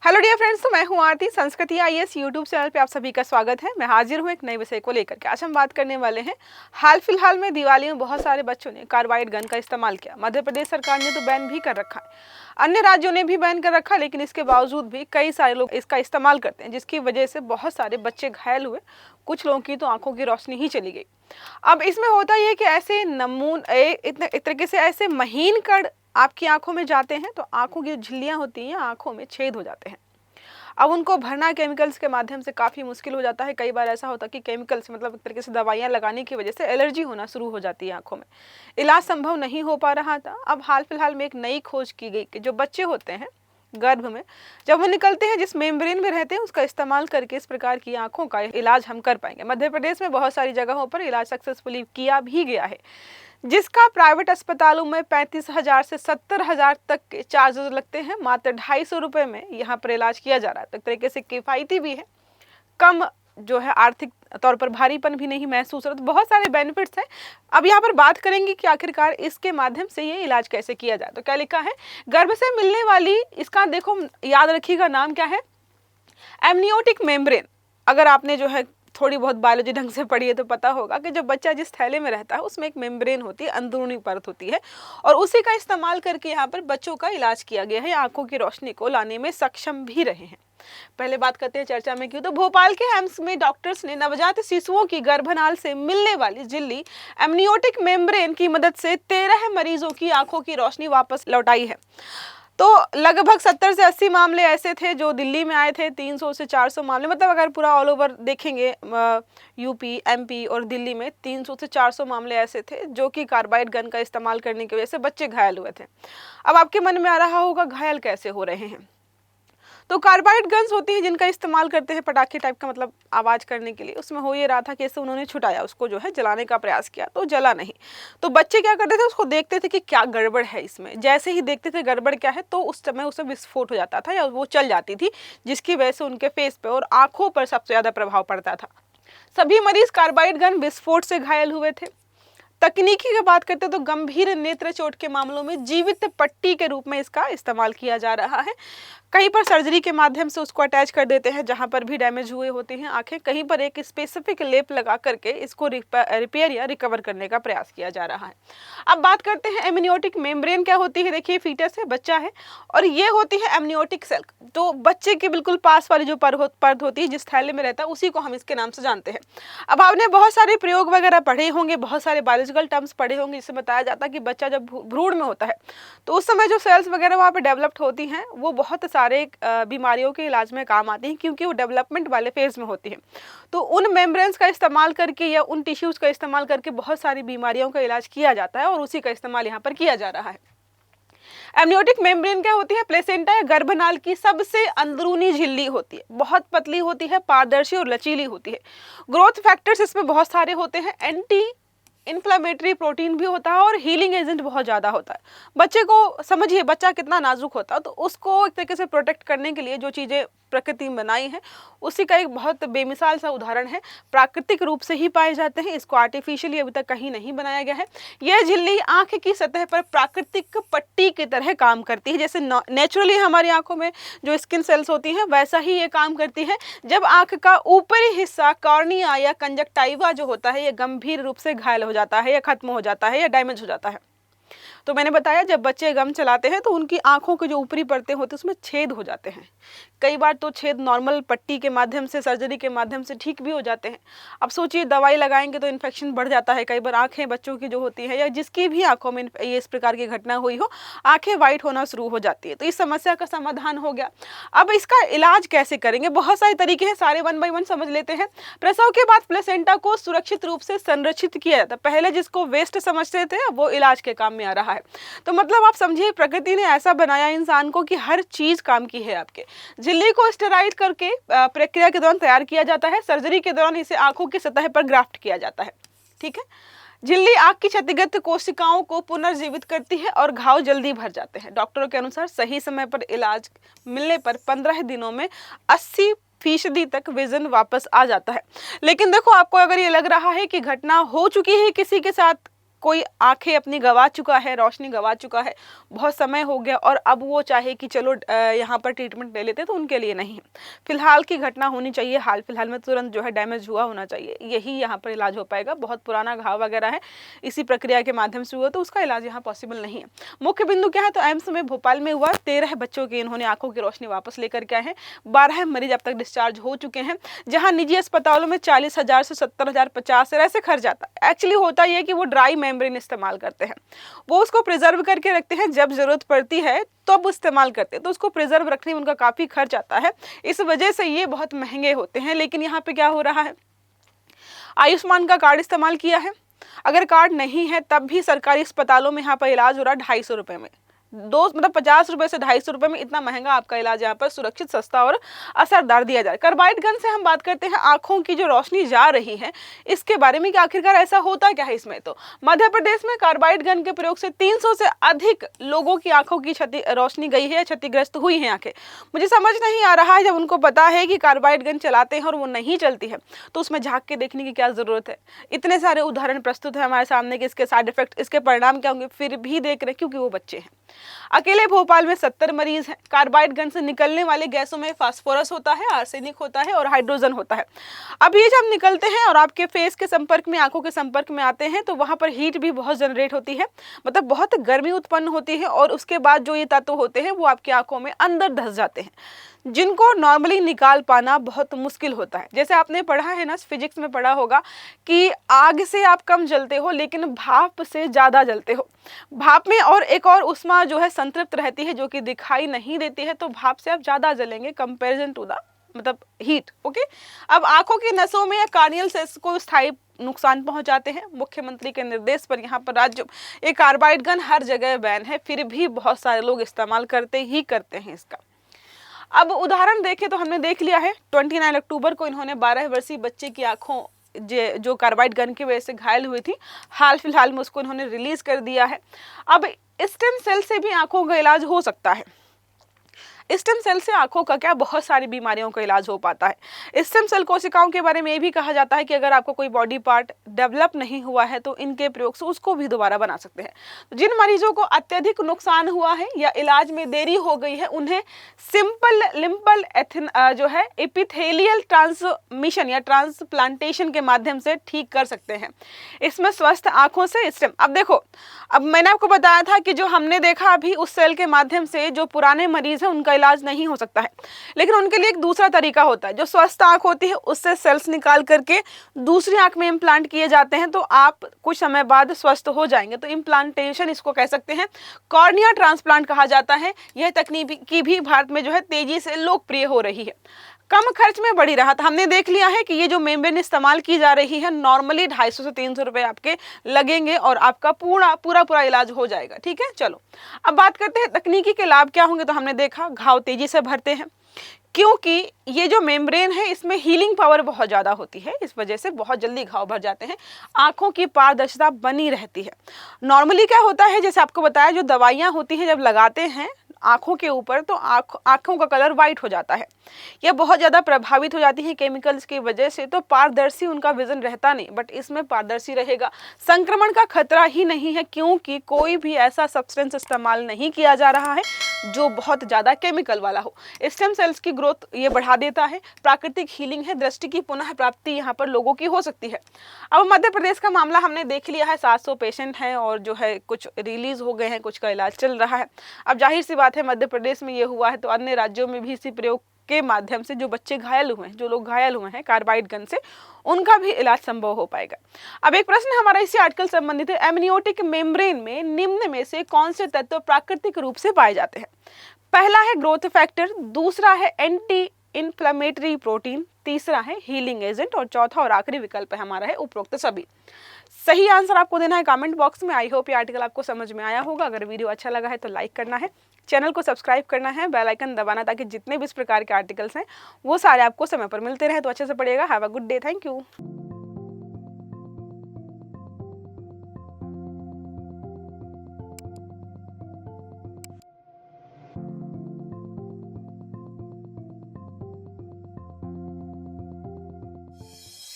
Hello dear friends, तो मैं हूं आरती। संस्कृति आईएएस यूट्यूब चैनल पे आप सभी का स्वागत है। मैं हाजिर हूं एक नए विषय को लेकर के। आज हम बात करने वाले हैं हाल फिलहाल में दिवाली में बहुत सारे बच्चों ने कार्बाइड गन का इस्तेमाल किया। मध्य प्रदेश सरकार ने तो बैन भी कर रखा है, अन्य राज्यों ने भी बैन कर रखा है, लेकिन इसके बावजूद भी कई सारे लोग इसका इस्तेमाल करते हैं, जिसकी वजह से बहुत सारे बच्चे घायल हुए। कुछ लोगों की तो आंखों की रोशनी ही चली गई। अब इसमें होता यह कि ऐसे इतने एक तरीके से ऐसे महीन कण आपकी आंखों में जाते हैं तो आंखों की झिल्लियां होती हैं, आंखों में छेद हो जाते हैं। अब उनको भरना केमिकल्स के माध्यम से काफ़ी मुश्किल हो जाता है। कई बार ऐसा होता है कि केमिकल से मतलब एक तरीके से दवाइयाँ लगाने की वजह से एलर्जी होना शुरू हो जाती है आंखों में। इलाज संभव नहीं हो पा रहा था। अब हाल फिलहाल में एक नई खोज की गई कि जो बच्चे होते हैं गर्भ में, जब वो निकलते हैं, जिस मेम्ब्रेन में रहते हैं, उसका इस्तेमाल करके इस प्रकार की आंखों का इलाज हम कर पाएंगे। मध्य प्रदेश में बहुत सारी जगहों पर इलाज सक्सेसफुली किया भी गया है, जिसका प्राइवेट अस्पतालों में 35,000 से 70,000 तक के चार्जेस लगते हैं। मात्र 250 रुपये में यहाँ पर इलाज किया जा रहा है। तो एक तरीके से किफ़ायती भी है, कम जो है आर्थिक तौर पर भारीपन भी नहीं महसूस हो रहा। तो बहुत सारे बेनिफिट्स हैं। अब यहाँ पर बात करेंगे कि आखिरकार इसके माध्यम से ये इलाज कैसे किया जाए। तो क्या लिखा है, गर्भ से मिलने वाली, इसका देखो याद रखिएगा नाम क्या है, एमनियोटिक मेम्ब्रेन। अगर आपने जो है थोड़ी बहुत बायोलॉजी ढंग से पढ़ी है तो पता होगा कि जब बच्चा जिस थैले में रहता है उसमें एक मेम्ब्रेन होती है, अंदरूनी परत होती है, और उसी का इस्तेमाल करके यहाँ पर बच्चों का इलाज किया गया है। आंखों की रोशनी को लाने में सक्षम भी रहे हैं। पहले बात करते हैं चर्चा में क्यों। तो भोपाल के एम्स में डॉक्टर्स ने नवजात शिशुओं की गर्भनाल से मिलने वाली झिल्ली एमनियोटिक मेम्ब्रेन की मदद से 13 मरीजों की आंखों की रोशनी वापस लौटाई है। तो लगभग 70 से 80 मामले ऐसे थे जो दिल्ली में आए थे। 300 से 400 मामले, मतलब अगर पूरा ऑल ओवर देखेंगे यूपी, एमपी और दिल्ली में 300 से 400 मामले ऐसे थे जो कि कार्बाइड गन का इस्तेमाल करने की वजह से बच्चे घायल हुए थे। अब आपके मन में आ रहा होगा घायल कैसे हो रहे हैं। तो कार्बाइड गन्स होती हैं जिनका इस्तेमाल करते हैं पटाखे टाइप का, मतलब आवाज़ करने के लिए। उसमें हो ये रहा था कि ऐसे उन्होंने छुटाया, उसको जो है जलाने का प्रयास किया तो जला नहीं। तो बच्चे क्या करते थे, उसको देखते थे कि क्या गड़बड़ है इसमें। जैसे ही देखते थे गड़बड़ क्या है तो उस समय उसे विस्फोट हो जाता था या वो चल जाती थी, जिसकी वजह से उनके फेस पे और आंखों पर सबसे ज़्यादा प्रभाव पड़ता था। सभी मरीज कार्बाइड गन विस्फोट से घायल हुए थे। तकनीकी की बात करते तो गंभीर नेत्र चोट के मामलों में जीवित पट्टी के रूप में इसका इस्तेमाल किया जा रहा है। कहीं पर सर्जरी के माध्यम से उसको अटैच कर देते हैं जहां पर भी डैमेज हुए होते हैं आंखें। कहीं पर एक स्पेसिफिक लेप लगा करके इसको रिपेयर या रिकवर करने का प्रयास किया जा रहा है। अब बात करते हैं एमनियोटिक मेम्ब्रेन क्या होती है। देखिए, फीटस है, बच्चा है, और ये होती है एमनियोटिक सेल। तो बच्चे के बिल्कुल पास वाली जो परत होती है, जिस थैले में रहता है, उसी को हम इसके नाम से जानते हैं। अब आपने बहुत सारे प्रयोग वगैरह पढ़े होंगे, बहुत सारे बायोलॉजिकल टर्म्स पढ़े होंगे, जिससे बताया जाता है कि बच्चा जब भ्रूण में होता है तो उस समय जो सेल्स वगैरह वहाँ पे डेवलप्ड होती हैं वो बहुत सारे बीमारियों के इलाज में काम आती हैं, क्योंकि वो डेवलपमेंट वाले फेज में होती हैं। तो उन मेम्ब्रेन्स का इस्तेमाल करके या उन टिश्यूज का इस्तेमाल करके बहुत सारी बीमारियों का इलाज किया जाता है, और उसी का इस्तेमाल यहाँ पर किया जा रहा है। एमनियोटिक मेम्ब्रेन क्या होती है, प्लेसेंटा या गर्भनाल की सबसे अंदरूनी झिल्ली होती है। बहुत पतली होती है, पारदर्शी और लचीली होती है। ग्रोथ फैक्टर्स इसमें बहुत सारे होते हैं, एंटी इन्फ्लामेटरी प्रोटीन भी होता है, और हीलिंग एजेंट बहुत ज़्यादा होता है। बच्चे को समझिए, बच्चा कितना नाजुक होता है, तो उसको एक तरीके से प्रोटेक्ट करने के लिए जो चीज़ें प्रकृति में बनाई है उसी का एक बहुत बेमिसाल सा उदाहरण है। प्राकृतिक रूप से ही पाए जाते हैं, इसको आर्टिफिशियली अभी तक कहीं नहीं बनाया गया है। यह झिल्ली आंख की सतह पर प्राकृतिक पट्टी की तरह काम करती है। जैसे नेचुरली हमारी आंखों में जो स्किन सेल्स होती हैं, वैसा ही ये काम करती है। जब आंख का ऊपरी हिस्सा कॉर्निया या कंजक्टाइवा जो होता है, ये गंभीर रूप से घायल हो जाता है या खत्म हो जाता है या डैमेज हो जाता है, तो मैंने बताया जब बच्चे गम चलाते हैं तो उनकी आंखों के जो ऊपरी परतें होती हैं उसमें छेद हो जाते हैं। कई बार तो छेद नॉर्मल पट्टी के माध्यम से, सर्जरी के माध्यम से ठीक भी हो जाते हैं। अब सोचिए, दवाई लगाएंगे तो इन्फेक्शन बढ़ जाता है। कई बार आंखें बच्चों की जो होती है या जिसकी भी आंखों में ये इस प्रकार की घटना हुई हो, आंखें वाइट होना शुरू हो जाती है। तो इस समस्या का समाधान हो गया। अब इसका इलाज कैसे करेंगे, बहुत सारे तरीके हैं, सारे 1 बाय 1 समझ लेते हैं। प्रसव के बाद प्लेसेंटा को सुरक्षित रूप से संरक्षित किया जाता है। पहले जिसको वेस्ट समझते थे वो इलाज के काम में आ रहा है। तो मतलब आप समझिए, प्रकृति ने ऐसा बनाया इंसान को कि हर चीज काम की है आपके। झिल्ली को स्टेराइज करके प्रक्रिया के दौरान तैयार किया जाता है। सर्जरी के दौरान इसे आंखों की सतह पर ग्राफ्ट किया जाता है। ठीक है। झिल्ली आंख की क्षतिग्रस्त कोशिकाओं को पुनर्जीवित करती है और घाव जल्दी भर जाते हैं। डॉक्टरों के अनुसार सही समय पर इलाज मिलने पर 15 दिनों में 80% तक विजन वापस आ जाता है। लेकिन देखो, आपको अगर ये लग रहा है कि घटना हो चुकी है किसी के साथ, कोई आंखें अपनी गंवा चुका है, रोशनी गंवा चुका है, बहुत समय हो गया और अब वो चाहे कि चलो यहाँ पर ट्रीटमेंट ले लेते, तो उनके लिए नहीं। फिलहाल की घटना होनी चाहिए, हाल फिलहाल में तुरंत जो है डैमेज हुआ होना चाहिए, यही यहाँ पर इलाज हो पाएगा। बहुत पुराना घाव वगैरह है, इसी प्रक्रिया के माध्यम से हुआ, तो उसका इलाज यहाँ पॉसिबल नहीं है। मुख्य बिंदु क्या है, तो एम्स में भोपाल में हुआ, 13 बच्चों की इन्होंने आंखों की रोशनी वापस लेकर के आए हैं। 12 मरीज अब तक डिस्चार्ज हो चुके हैं। जहाँ निजी अस्पतालों में 40,000 से 70,000, 50,000 ऐसे खर्च आता है। एक्चुअली होता यह कि वो ड्राई मेम्ब्रेन इस्तेमाल करते हैं, वो उसको प्रिजर्व करके रखते हैं, जब जरूरत पड़ती है तो अब इस्तेमाल करते हैं, तो उसको प्रिजर्व रखने में उनका काफी खर्च आता है, इस वजह से ये बहुत महंगे होते हैं। लेकिन यहाँ पे क्या हो रहा है, आयुष्मान का कार्ड इस्तेमाल किया है, अगर कार्ड नहीं है तब भी सरकारी अस्पतालों में यहाँ पर इलाज हो रहा है 250 रुपए में, 50 रुपए से 250 रुपए में इतना महंगा आपका इलाज यहाँ पर सुरक्षित, सस्ता और असरदार दिया जाए। कार्बाइड गन से हम बात करते हैं, आंखों की जो रोशनी जा रही है इसके बारे में कि आखिरकार ऐसा होता क्या है इसमें। तो मध्य प्रदेश में कार्बाइड गन के प्रयोग से 300 से अधिक लोगों की आंखों की रोशनी गई है, क्षतिग्रस्त हुई है आंखें। मुझे समझ नहीं आ रहा है, जब उनको पता है कि कार्बाइड गन चलाते हैं और वो नहीं चलती है, तो उसमें झांक के देखने की क्या जरूरत है। इतने सारे उदाहरण प्रस्तुत है हमारे सामने कि इसके साइड इफेक्ट, इसके परिणाम क्या होंगे, फिर भी देख रहे हैं क्योंकि वो बच्चे हैं। अकेले भोपाल में 70 मरीज हैं। कार्बाइड गन से निकलने वाले गैसों में फास्फोरस होता है, आर्सेनिक होता है और हाइड्रोजन होता है। अब ये जब निकलते हैं और आपके फेस के संपर्क में, आंखों के संपर्क में आते हैं, तो वहां पर हीट भी बहुत जनरेट होती है, मतलब बहुत गर्मी उत्पन्न होती है, और उसके बाद जो ये तत्व होते हैं वो आपकी आंखों में अंदर धस जाते हैं, जिनको नॉर्मली निकाल पाना बहुत मुश्किल होता है। जैसे आपने पढ़ा है ना, फिजिक्स में पढ़ा होगा कि आग से आप कम जलते हो लेकिन भाप से ज़्यादा जलते हो। भाप में और एक और उष्मा जो है संतृप्त रहती है, जो कि दिखाई नहीं देती है, तो भाप से आप ज़्यादा जलेंगे कंपेरिजन टू द मतलब हीट। ओके, अब आंखों की नसों में या कार्नियल सेल्स को स्थायी नुकसान पहुंचाते हैं। मुख्यमंत्री के निर्देश पर यहाँ पर राज्य ये कार्बाइड गन हर जगह बैन है, फिर भी बहुत सारे लोग इस्तेमाल करते हैं इसका। अब उदाहरण देखें तो हमने देख लिया है, 29 अक्टूबर को इन्होंने 12 वर्षीय बच्चे की आंखों जो कार्बाइड गन की वजह से घायल हुई थी, हाल फिलहाल में उसको इन्होंने रिलीज कर दिया है। अब स्टेम सेल से भी आंखों का इलाज हो सकता है। स्टेम सेल से आंखों का क्या, बहुत सारी बीमारियों का इलाज हो पाता है। स्टेम सेल कोशिकाओं के बारे में ये भी कहा जाता है कि अगर आपको कोई बॉडी पार्ट डेवलप नहीं हुआ है तो इनके प्रयोग से उसको भी दोबारा बना सकते हैं। जिन मरीजों को अत्यधिक नुकसान हुआ है या इलाज में देरी हो गई है, उन्हें सिंपल लिम्पल जो है एपिथेलियल ट्रांसमिशन या ट्रांसप्लांटेशन के माध्यम से ठीक कर सकते हैं। इसमें स्वस्थ आंखों से स्टेम, अब देखो, अब मैंने आपको बताया था कि जो हमने देखा अभी, उस सेल के माध्यम से जो पुराने मरीज हैं उनका इलाज नहीं हो सकता है, लेकिन उनके लिए एक दूसरा तरीका होता है। जो स्वस्थ आंख होती है उससे सेल्स निकाल करके दूसरी आंख में इम्प्लांट किए जाते हैं, तो आप कुछ समय बाद स्वस्थ हो जाएंगे। तो इम्प्लांटेशन इसको कह सकते हैं, कॉर्निया ट्रांसप्लांट कहा जाता है। यह तकनीक भी भारत में जो है तेजी से लोकप्रिय हो रही है। कम खर्च में बड़ी राहत, हमने देख लिया है कि ये जो मेम्ब्रेन इस्तेमाल की जा रही है, नॉर्मली 250 से 300 रुपए आपके लगेंगे और आपका पूरा इलाज हो जाएगा। ठीक है, चलो अब बात करते हैं तकनीकी के लाभ क्या होंगे। तो हमने देखा घाव तेजी से भरते हैं, क्योंकि ये जो मेम्ब्रेन है इसमें हीलिंग पावर बहुत ज़्यादा होती है, इस वजह से बहुत जल्दी घाव भर जाते हैं। आंखों की पारदर्शिता बनी रहती है। नॉर्मली क्या होता है, जैसे आपको बताया, जो दवाइयाँ होती हैं जब लगाते हैं आंखों के ऊपर तो आंखों का कलर वाइट हो जाता है, यह बहुत ज़्यादा प्रभावित हो जाती है केमिकल्स की वजह से, तो पारदर्शी उनका विजन रहता नहीं, बट इसमें पारदर्शी रहेगा। संक्रमण का खतरा ही नहीं है, क्योंकि कोई भी ऐसा सब्सटेंस इस्तेमाल नहीं किया जा रहा है जो बहुत ज़्यादा केमिकल वाला हो। स्टेम सेल्स की ग्रोथ ये बढ़ा देता है, प्राकृतिक हीलिंग है, दृष्टि की पुनः प्राप्ति यहाँ पर लोगों की हो सकती है। अब मध्य प्रदेश का मामला हमने देख लिया है, 700 पेशेंट हैं और जो है कुछ रिलीज हो गए हैं, कुछ का इलाज चल रहा है। अब जाहिर सी बात है, मध्य प्रदेश में ये हुआ है तो अन्य राज्यों में भी इसी प्रयोग के माध्यम से जो बच्चे घायल हुए हैं, जो लोग घायल हुए हैं कार्बाइड गन से, उनका भी इलाज संभव हो पाएगा। अब एक प्रश्न हमारा इसी आर्टिकल संबंधित है, एमनियोटिक मेम्ब्रेन में निम्न में से कौन से तत्व प्राकृतिक रूप से पाए जाते हैं। पहला है ग्रोथ फैक्टर, दूसरा है एंटी इन्फ्लेमेटरी प्रोटीन, तीसरा है हीलिंग एजेंट और चौथा और आखिरी विकल्प है हमारा है उपरोक्त सभी। सही आंसर आपको देना है कमेंट बॉक्स में। आई होप ये आर्टिकल आपको समझ में आया होगा। अगर वीडियो अच्छा लगा है तो लाइक करना है, चैनल को सब्सक्राइब करना है, बेल आइकन दबाना, ताकि जितने भी इस प्रकार के आर्टिकल्स हैं वो सारे आपको समय पर मिलते रहे। तो अच्छे से पढ़िएगा। Have a good day, thank you.